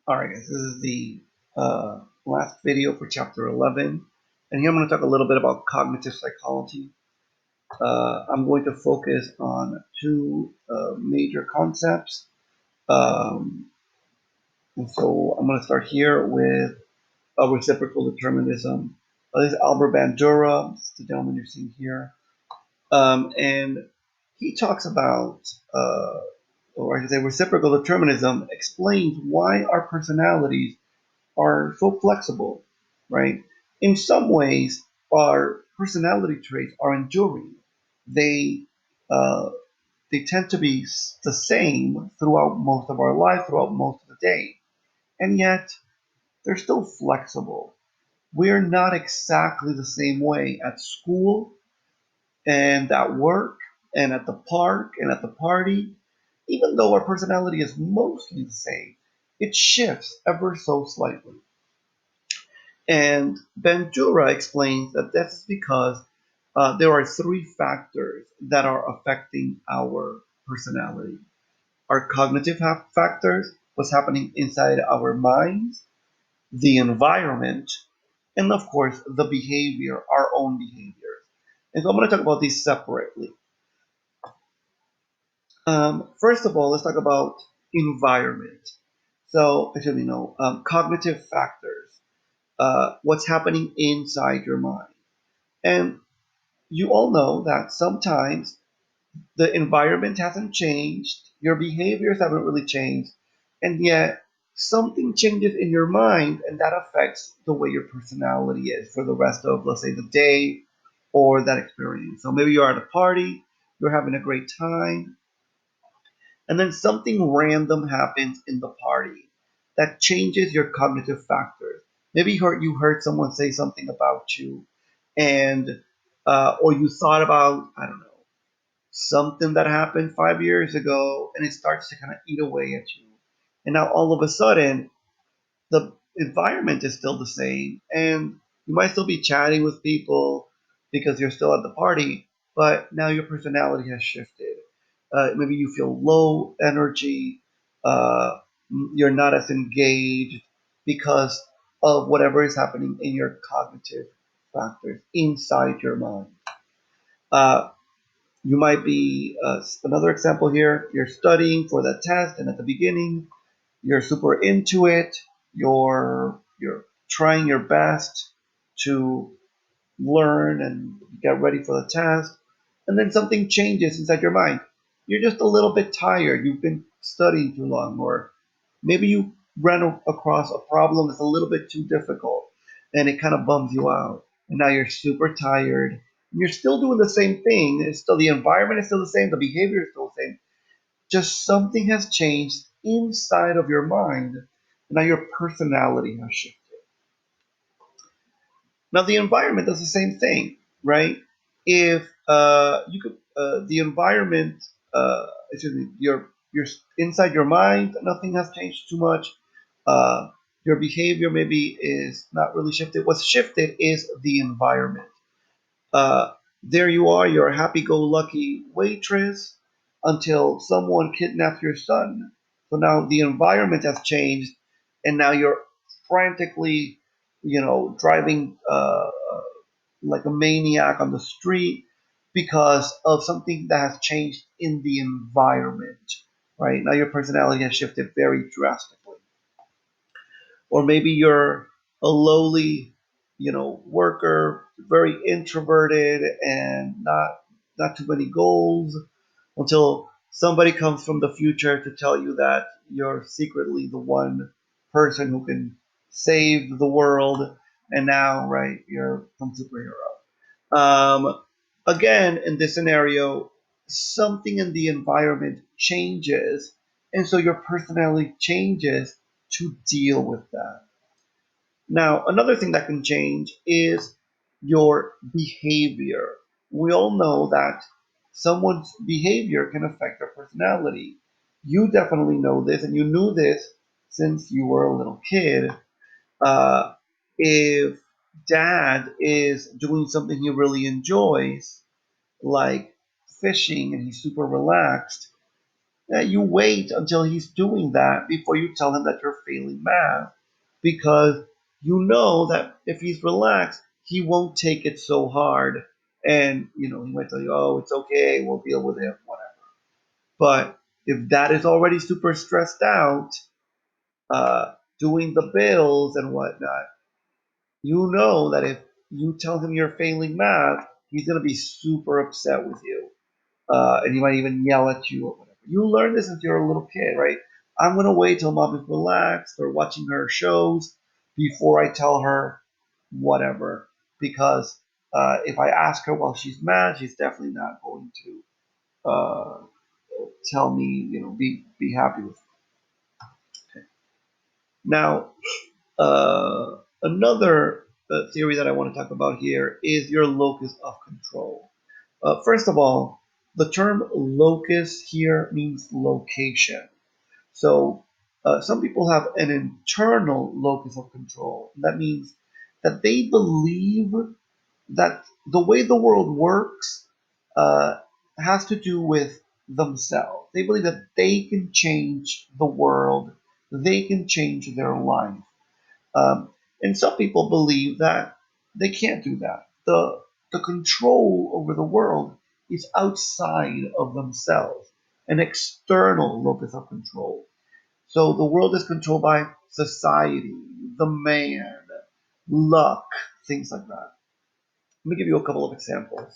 Alright guys, this is the last video for chapter 11, and here I'm going to talk a little bit about cognitive psychology. I'm going to focus on two major concepts, um, and so I'm going to start here with reciprocal determinism. This is Albert Bandura, this is the gentleman you're seeing here, and he talks about, or I should say reciprocal determinism explains why our personalities are so flexible, right? In some ways, our personality traits are enduring. They uh, they tend to be the same throughout most of our life, throughout most of the day, and yet they're still flexible. We're not exactly the same way at school and at work and at the park and at the party. Even though our personality is mostly the same, it shifts ever so slightly. And Bandura explains that this is because there are three factors that are affecting our personality. Our cognitive factors, what's happening inside our minds, the environment, and of course, the behavior, our own behaviors. And so I'm going to talk about these separately. First of all, let's talk about environment. So, actually, no, cognitive factors, what's happening inside your mind. And you all know that sometimes the environment hasn't changed, your behaviors haven't really changed, and yet something changes in your mind, and that affects the way your personality is for the rest of, let's say, the day or that experience. So maybe you're at a party, you're having a great time, and then something random happens in the party that changes your cognitive factors. Maybe you heard someone say something about you, and or you thought about, I don't know, something that happened 5 years ago, and it starts to kind of eat away at you. And now all of a sudden, the environment is still the same, and you might still be chatting with people because you're still at the party, but now your personality has shifted. Maybe you feel low energy, uh, you're not as engaged because of whatever is happening in your cognitive factors inside your mind. Uh, you might be another example here. You're studying for that test, and at the beginning, you're super into it. You're trying your best to learn and get ready for the test, and then something changes inside your mind. You're just a little bit tired. You've been studying too long, or maybe you ran across a problem that's a little bit too difficult, and it kind of bums you out. And now you're super tired. And you're still doing the same thing. It's still the environment is still the same. The behavior is still the same. Just something has changed inside of your mind. And now your personality has shifted. Now the environment does the same thing, right? If you could, the environment, excuse me, your inside your mind, nothing has changed too much. Uh, your behavior maybe is not really shifted. What's shifted is the environment. Uh, there you are, you're a happy-go-lucky waitress until someone kidnaps your son. So now the environment has changed, and now you're frantically, driving like a maniac on the street because of something that has changed in the environment. Right now, your personality has shifted very drastically. Or maybe you're a lowly, worker, very introverted and not too many goals until somebody comes from the future to tell you that you're secretly the one person who can save the world, and now, right, you're some superhero. Again, in this scenario, something in the environment changes, and so your personality changes to deal with that. Now, another thing that can change is your behavior. We all know that someone's behavior can affect their personality. You definitely know this, and you knew this since you were a little kid. Uh, if dad is doing something he really enjoys, like fishing, and he's super relaxed, You wait until he's doing that before you tell him that you're failing math, because you know that if he's relaxed, he won't take it so hard. And, he might tell you, oh, it's okay, we'll deal with it, whatever. But if that is already super stressed out, doing the bills and whatnot, you know that if you tell him you're failing math, he's going to be super upset with you. And he might even yell at you or whatever. You learn this since you're a little kid, right? I'm going to wait till mom is relaxed or watching her shows before I tell her whatever. Because if I ask her while she's mad, she's definitely not going to tell me, be happy with me. Now, another theory that I want to talk about here is your locus of control. First of all, the term locus here means location. So some people have an internal locus of control. That means that they believe that the way the world works uh, has to do with themselves. They believe that they can change the world, they can change their life. Um, and some people believe that they can't do that. The control over the world is outside of themselves, an external locus of control. So the world is controlled by society, the man, luck, things like that. Let me give you a couple of examples.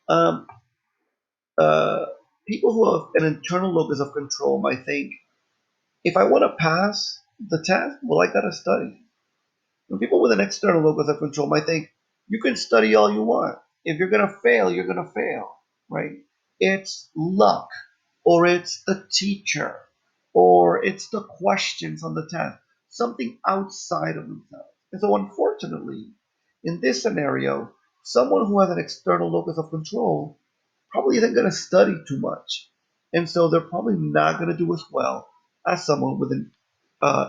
Um, uh, People who have an internal locus of control might think, if I want to pass the test, well, I got to study. And people with an external locus of control might think, you can study all you want. If you're going to fail, you're going to fail, right? It's luck, or it's the teacher, or it's the questions on the test, something outside of themselves. And so, unfortunately, in this scenario, someone who has an external locus of control probably isn't going to study too much. And so, they're probably not going to do as well as someone with an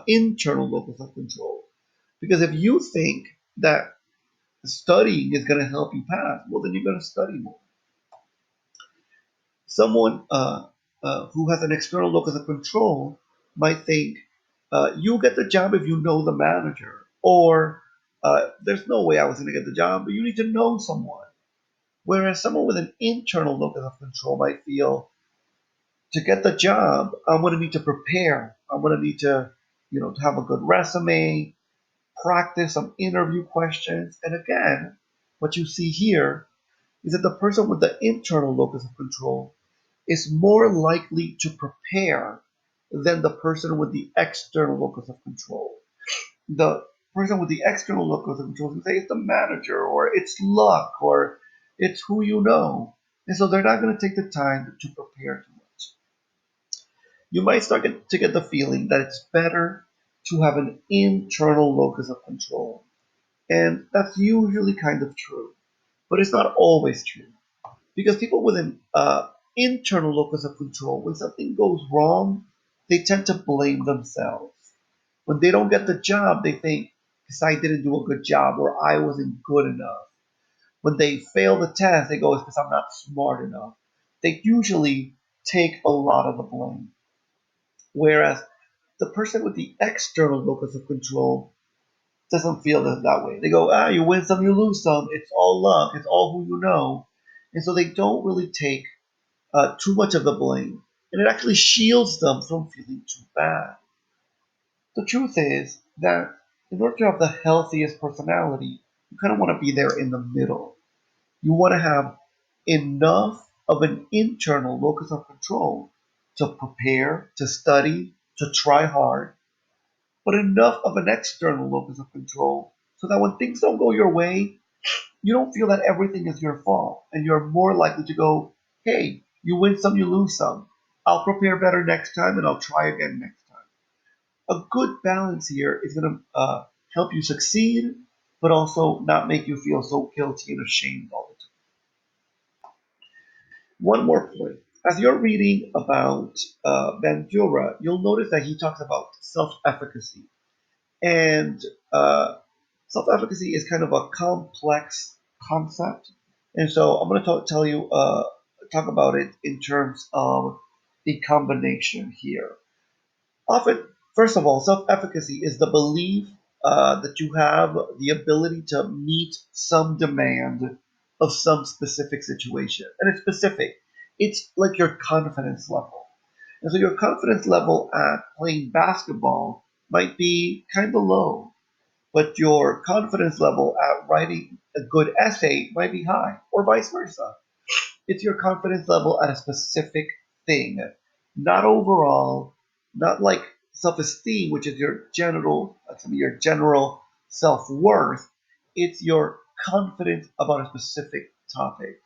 internal locus of control. Because if you think that studying is going to help you pass, well, then you're going to study more. Someone who has an external locus of control might think you'll get the job if you know the manager, or there's no way I was going to get the job, but you need to know someone. Whereas someone with an internal locus of control might feel to get the job, I'm going to need to prepare. I'm going to need to, to have a good resume, practice some interview questions. And again, what you see here is that the person with the internal locus of control is more likely to prepare than the person with the external locus of control. The person with the external locus of control can say it's the manager, or it's luck, or it's who you know. And so they're not going to take the time to prepare too much. You might start to get the feeling that it's better to have an internal locus of control. And that's usually kind of true, but it's not always true. Because people with an internal locus of control, when something goes wrong, they tend to blame themselves. When they don't get the job, they think, because I didn't do a good job or I wasn't good enough. When they fail the test, they go, it's because I'm not smart enough. They usually take a lot of the blame. Whereas the person with the external locus of control doesn't feel that way. They go, you win some, you lose some. It's all luck. It's all who you know. And so they don't really take too much of the blame. And it actually shields them from feeling too bad. The truth is that in order to have the healthiest personality, you kind of want to be there in the middle. You want to have enough of an internal locus of control to prepare, to study, to try hard, but enough of an external locus of control so that when things don't go your way, you don't feel that everything is your fault, and you're more likely to go, hey, you win some, you lose some. I'll prepare better next time, and I'll try again next time. A good balance here is going to help you succeed, but also not make you feel so guilty and ashamed all the time. One more point. As you're reading about Bandura, you'll notice that he talks about self-efficacy. And self-efficacy is kind of a complex concept. And so I'm going to tell you, talk about it in terms of a combination here. Often, first of all, self-efficacy is the belief that you have the ability to meet some demand of some specific situation. And it's specific. It's like your confidence level. And so your confidence level at playing basketball might be kind of low, but your confidence level at writing a good essay might be high, or vice versa. It's your confidence level at a specific thing, not overall, not like self-esteem, which is your general self-worth. It's your confidence about a specific topic.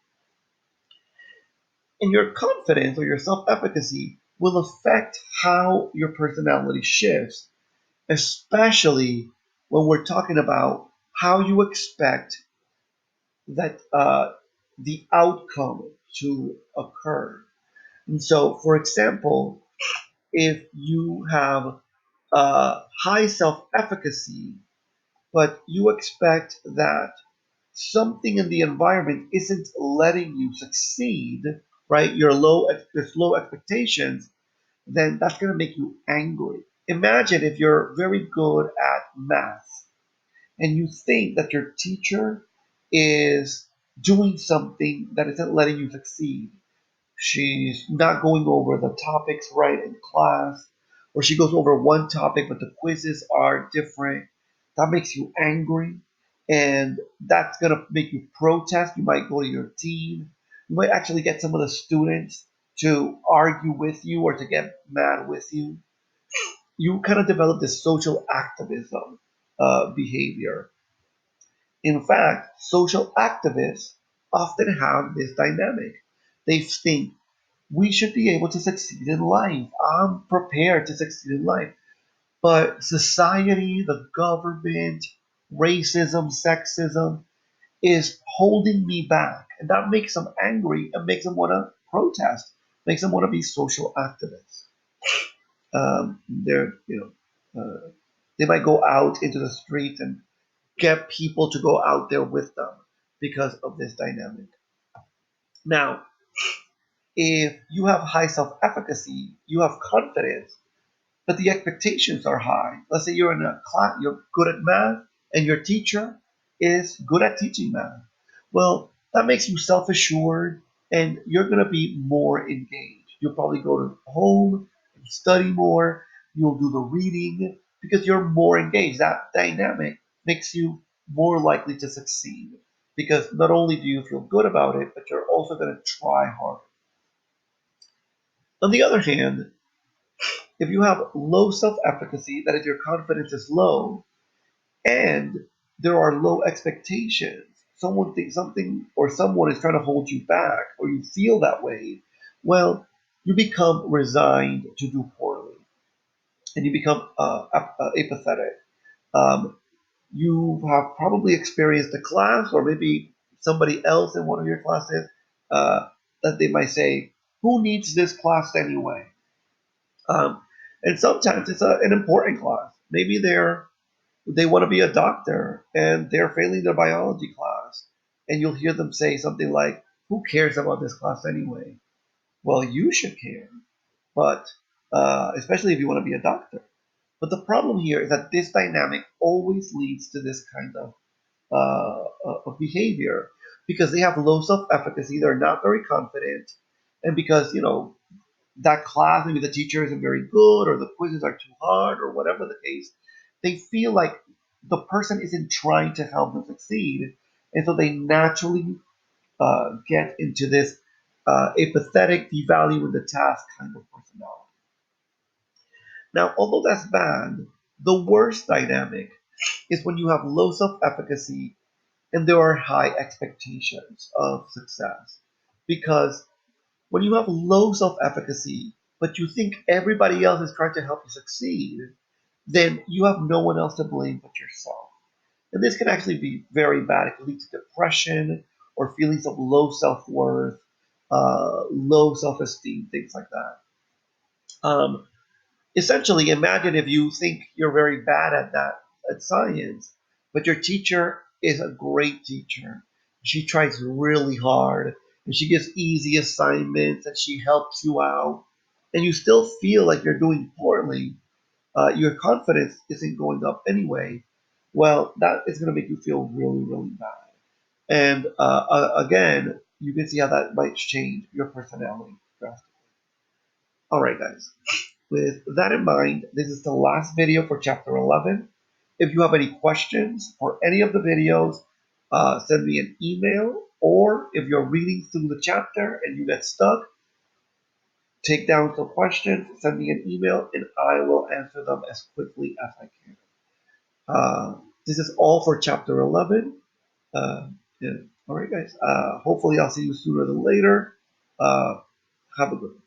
And your confidence or your self-efficacy will affect how your personality shifts, especially when we're talking about how you expect that the outcome to occur. And so, for example, if you have high self efficacy, but you expect that something in the environment isn't letting you succeed, right? There's low expectations, then that's going to make you angry. Imagine if you're very good at math and you think that your teacher is doing something that isn't letting you succeed. She's not going over the topics right in class, or she goes over one topic, but the quizzes are different. That makes you angry, and that's going to make you protest. You might go to your dean. You might actually get some of the students to argue with you or to get mad with you. You kind of develop this social activism behavior. In fact, social activists often have this dynamic. They think we should be able to succeed in life. I'm prepared to succeed in life. But society, the government, racism, sexism is holding me back. And that makes them angry and makes them want to protest, makes them want to be social activists. They're, they might go out into the street and get people to go out there with them because of this dynamic. Now, if you have high self efficacy, you have confidence, but the expectations are high. Let's say you're in a class, you're good at math, and your teacher is good at teaching math. Well, that makes you self assured and you're going to be more engaged. You'll probably go to home and study more. You'll do the reading because you're more engaged. That dynamic makes you more likely to succeed because not only do you feel good about it, but you're also going to try harder. On the other hand, if you have low self efficacy, that is, your confidence is low, and there are low expectations, someone thinks something or someone is trying to hold you back, or you feel that way, well, you become resigned to do poorly and you become apathetic. Um, you have probably experienced a class, or maybe somebody else in one of your classes, uh, that they might say, who needs this class anyway? Um, and sometimes it's an important class. Maybe they want to be a doctor and they're failing their biology class, and you'll hear them say something like, "Who cares about this class anyway?" Well, you should care, but especially if you want to be a doctor. But the problem here is that this dynamic always leads to this kind of behavior because they have low self-efficacy. They're not very confident, and because that class, maybe the teacher isn't very good or the quizzes are too hard or whatever the case, they feel like the person isn't trying to help them succeed. And so they naturally get into this apathetic, devaluing the task kind of personality. Now, although that's bad, the worst dynamic is when you have low self efficacy and there are high expectations of success. Because when you have low self efficacy, but you think everybody else is trying to help you succeed, then you have no one else to blame but yourself. And this can actually be very bad. It can lead to depression or feelings of low self worth, low self esteem, things like that. Um, Essentially, imagine if you think you're very bad at that, at science, but your teacher is a great teacher. She tries really hard and she gives easy assignments and she helps you out. and you still feel like you're doing poorly, your confidence isn't going up anyway, well, that is going to make you feel really, really bad. And again, you can see how that might change your personality drastically. All right, guys. With that in mind, this is the last video for chapter 11. If you have any questions for any of the videos, send me an email, or if you're reading through the chapter and you get stuck, take down some questions, send me an email, and I will answer them as quickly as I can. This is all for chapter 11. Uh, yeah. All right, guys. Hopefully, I'll see you sooner than later. Uh, have a good one.